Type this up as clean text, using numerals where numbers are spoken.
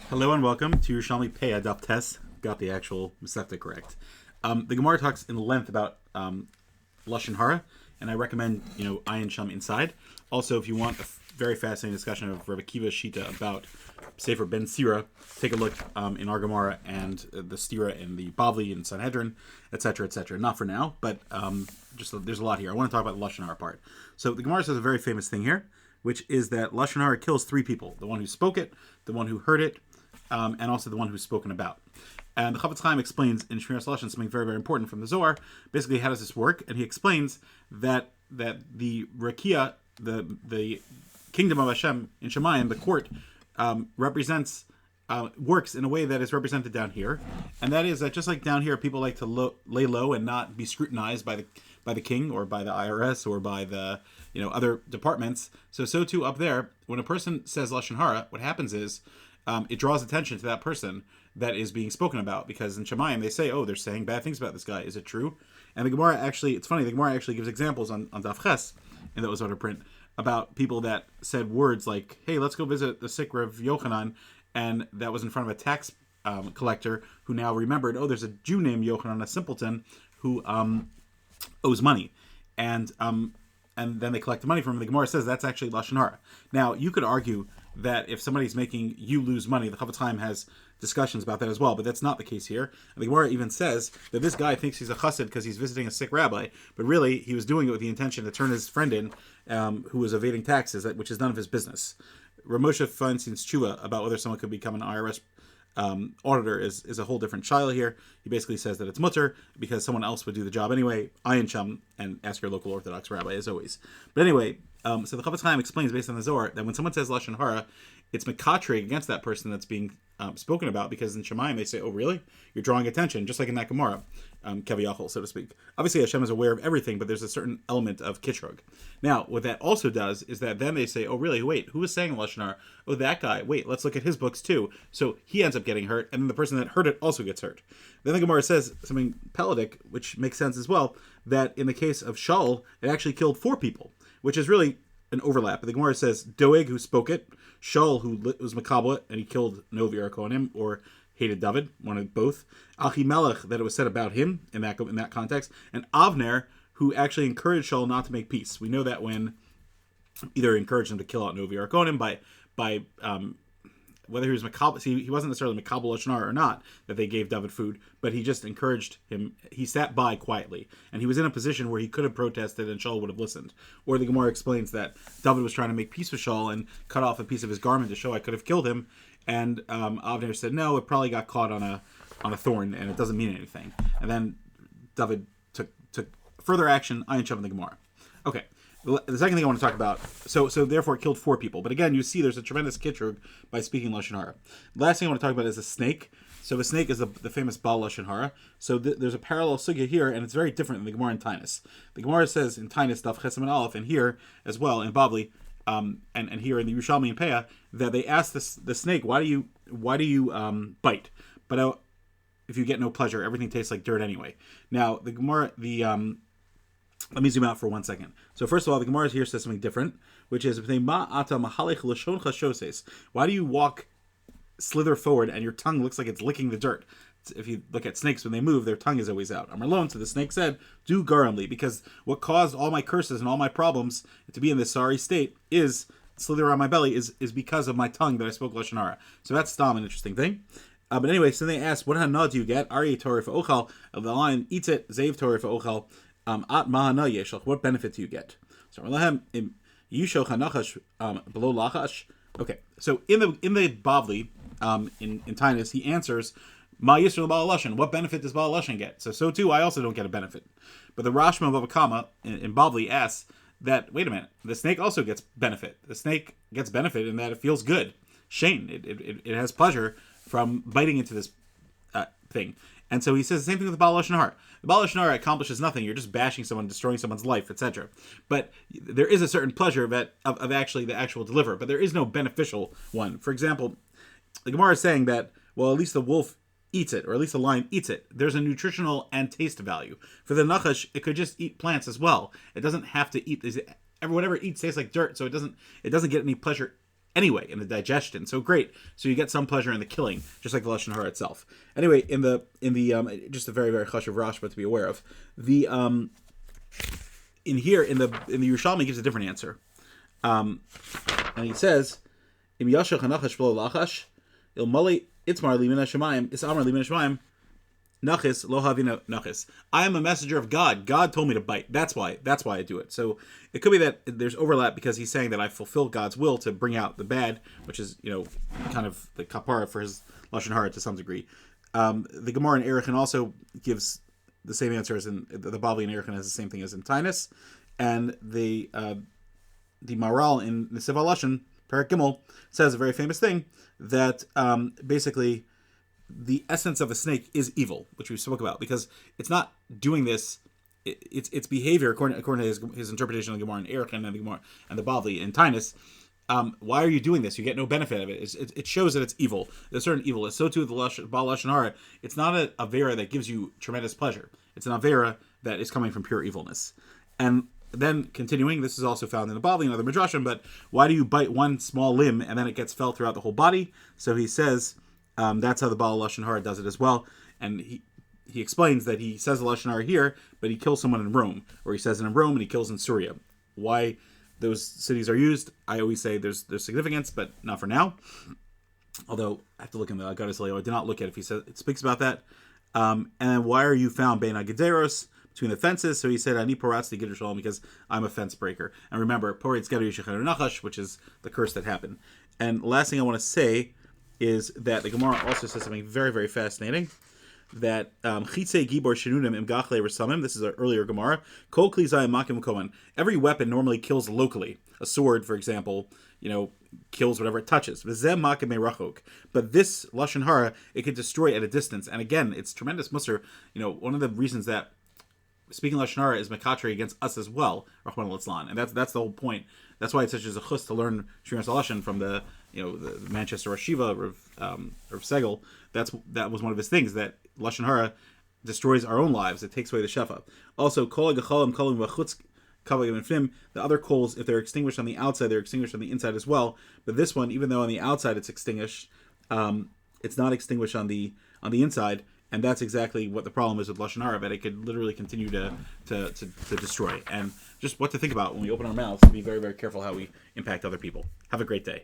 Hello and welcome to Yerushalmi Peah Daf Tes. Got the actual Masechta correct. The Gemara talks in length about Lashon Hara, and I recommend Ayin Sham inside. Also, if you want a very fascinating discussion of Rebbe Kiva's Shita about Sefer Ben Sira, take a look in our Gemara and the Stira in the Bavli and Sanhedrin, etc., etc. Not for now, but there's a lot here. I want to talk about the Lashon Hara part. So the Gemara says a very famous thing here, which is that Lashon Hara kills three people: the one who spoke it, the one who heard it, and also the one who's spoken about. And the Chafetz Chaim explains in Shmiras Lashon something very, very important from the Zohar. Basically, how does this work? And he explains that the Rakia, the kingdom of Hashem in Shemayim, the court, represents works in a way that is represented down here, and that is that just like down here, people like to lay low and not be scrutinized by the king or by the IRS or by the other departments. So too up there, when a person says Lashon Hara, what happens is it draws attention to that person that is being spoken about, because in Shemayim they say, oh, they're saying bad things about this guy. Is it true? And the Gemara actually, it's funny, the Gemara actually gives examples on Daf Ches in the Ozot print about people that said words like, hey, let's go visit the sick Rav Yochanan, and that was in front of a tax collector who now remembered, oh, there's a Jew named Yochanan, a simpleton, who owes money. And then they collect the money from him. The Gemara says that's actually Lashon Hara. Now, you could argue that if somebody's making you lose money, the Chafetz Chaim has discussions about that as well, but that's not the case here. And the Gemara even says that this guy thinks he's a chassid because he's visiting a sick rabbi, but really he was doing it with the intention to turn his friend in who was evading taxes, which is none of his business. Ramosha Feinstein's tshuva about whether someone could become an IRS auditor is a whole different shiloh here. He basically says that it's mutter because someone else would do the job anyway. Ayin Sham, and ask your local Orthodox rabbi as always. But anyway, so the Chafetz Chaim explains based on the Zohar that when someone says Lashon Hara, it's mekatrig against that person that's being spoken about, because in Shemayim they say, oh really? You're drawing attention, just like in that Gemara, Keviyachol, so to speak. Obviously Hashem is aware of everything, but there's a certain element of kitrug. Now, what that also does is that then they say, oh really, wait, who is saying Lashon Hara? Oh, that guy, wait, let's look at his books too. So he ends up getting hurt, and then the person that heard it also gets hurt. Then the Gemara says something Pelagic, which makes sense as well, that in the case of Shaul, it actually killed 4 people, which is really an overlap. The Gemara says Doeg, who spoke it, Shaul, who was Makabla, and he killed Novi Arakonim, or hated David, one of both. Achimelech, that it was said about him in that context, and Avner, who actually encouraged Shaul not to make peace. We know that when either encouraged him to kill out Novi Arakonim by whether he was Makabla, he wasn't necessarily Makabla Lashon Hara or not, that they gave David food, but he just encouraged him. He sat by quietly, and he was in a position where he could have protested and Shaul would have listened. Or the Gemara explains that David was trying to make peace with Shaul and cut off a piece of his garment to show I could have killed him, and Avner said, no, it probably got caught on a thorn, and it doesn't mean anything. And then David took further action, Ayin Shav in the Gemara. Okay. The second thing I want to talk about, so therefore it killed 4 people. But again, you see there's a tremendous kitrug by speaking Lashon Hara. The last thing I want to talk about is a snake. So the snake is the famous Baal Lashon Hara. So there's a parallel sugya here, and it's very different than the Gemara in Tainus. The Gemara says in Tainus, Daf Chesam and Aleph, and here as well in Bavli, and here in the Yerushalmi and Peah, that they ask the snake, why do you bite? But if you get no pleasure, everything tastes like dirt anyway. Now the Gemara, let me zoom out for 1 second. So first of all, the Gemara here says something different, which is, why do you slither forward and your tongue looks like it's licking the dirt? If you look at snakes, when they move, their tongue is always out. Amarlon, so the snake said, do garamli, because what caused all my curses and all my problems to be in this sorry state is slither on my belly is because of my tongue that I spoke Lashon Hara. So that's an interesting thing. But anyway, so they asked, what hana do you get? Ari Torah for ochal, the lion eats it, Zayv Torah for ochal. At mahana yeshach, what benefit do you get? So below lachash. Okay, so in the Bavli, in Tainus, he answers, Ma yisrael Baal Lashon, what benefit does Baal Lashon get? So too, I also don't get a benefit. But the Rashma Bava Kama in Bavli asks that, wait a minute, the snake also gets benefit. The snake gets benefit in that it feels good. Shane, it has pleasure from biting into this thing. And so he says the same thing with the Baal Lashon Hara. The Baal Lashon Hara accomplishes nothing. You're just bashing someone, destroying someone's life, etc. But there is a certain pleasure of actually the actual deliverer, but there is no beneficial one. For example, the Gemara is saying that, well, at least the wolf eats it, or at least the lion eats it. There's a nutritional and taste value. For the Nachash, it could just eat plants as well. It doesn't have to eat. Whatever it eats tastes like dirt, so it doesn't get any pleasure anyway in the digestion. So great. So you get some pleasure in the killing, just like the Lashon Hara itself. Anyway, in the just a very very chashuv Rashba to be aware of. The in the Yerushalmi gives a different answer, and he says, "Im yashach hanachash v'lo lachash, il mali itzmar li min hashemayim, is amar li min hashemayim." Nachis lo havina nachis. I am a messenger of God. God told me to bite. That's why I do it. So it could be that there's overlap because he's saying that I fulfill God's will to bring out the bad, which is kind of the kapara for his Lashon Hara to some degree. The Gemara in Erechim also gives the same answer as in the Bavli in Erechim has the same thing as in Tainus, and the Maral in the Siva Lashon Perek Gimel says a very famous thing that basically the essence of a snake is evil, which we spoke about, because it's not doing this. Its behavior, according to his interpretation of the Gemara in Erechim and the Gemara and the Bavli in Tainus. Why are you doing this? You get no benefit of it. It shows that it's evil. There's certain evil. It's so too with the Baal Lashon Hara. It's not a avera that gives you tremendous pleasure. It's an avera that is coming from pure evilness. And then continuing, this is also found in the Bavli and other midrashim. But why do you bite one small limb and then it gets felt throughout the whole body? So he says that's how the Baal Lashon Hara does it as well. And he explains that he says the Lashon Hara here, but he kills someone in Rome, or he says it in Rome and he kills in Syria. Why those cities are used, I always say there's significance, but not for now. Although I have to look in the Agadas Leo. I did not look at if he says it speaks about that. And why are you found bein agederos, between the fences? So he said, "Ani poratzti Yerushalmi," because I'm a fence breaker. And remember, poritz gedu yishachar nachash, which is the curse that happened. And last thing I want to say is that the Gemara also says something very very fascinating. That chitzei gibor shenunim im gachle resamim. This is an earlier Gemara. Kol kli zayim makim koman. Every weapon normally kills locally. A sword, for example, kills whatever it touches. V'zem makim merachok. But this Lashon Hara, it can destroy at a distance. And again, it's tremendous musar. One of the reasons that speaking Lashon Hara is mekatre against us as well, Rahman al-Islan. And that's the whole point. That's why it's such a chus to learn Shiras Lashon from the Manchester Rosh Yeshiva or Segel. That was one of his things, that Lashon Hara destroys our own lives. It takes away the shefa. Also, kol hagechalim kolim v'chutz kavayim infim. The other coals, if they're extinguished on the outside, they're extinguished on the inside as well. But this one, even though on the outside it's extinguished, it's not extinguished on the inside. And that's exactly what the problem is with Lashon Hara, that it could literally continue to destroy. And just what to think about when we open our mouths, to be very, very careful how we impact other people. Have a great day.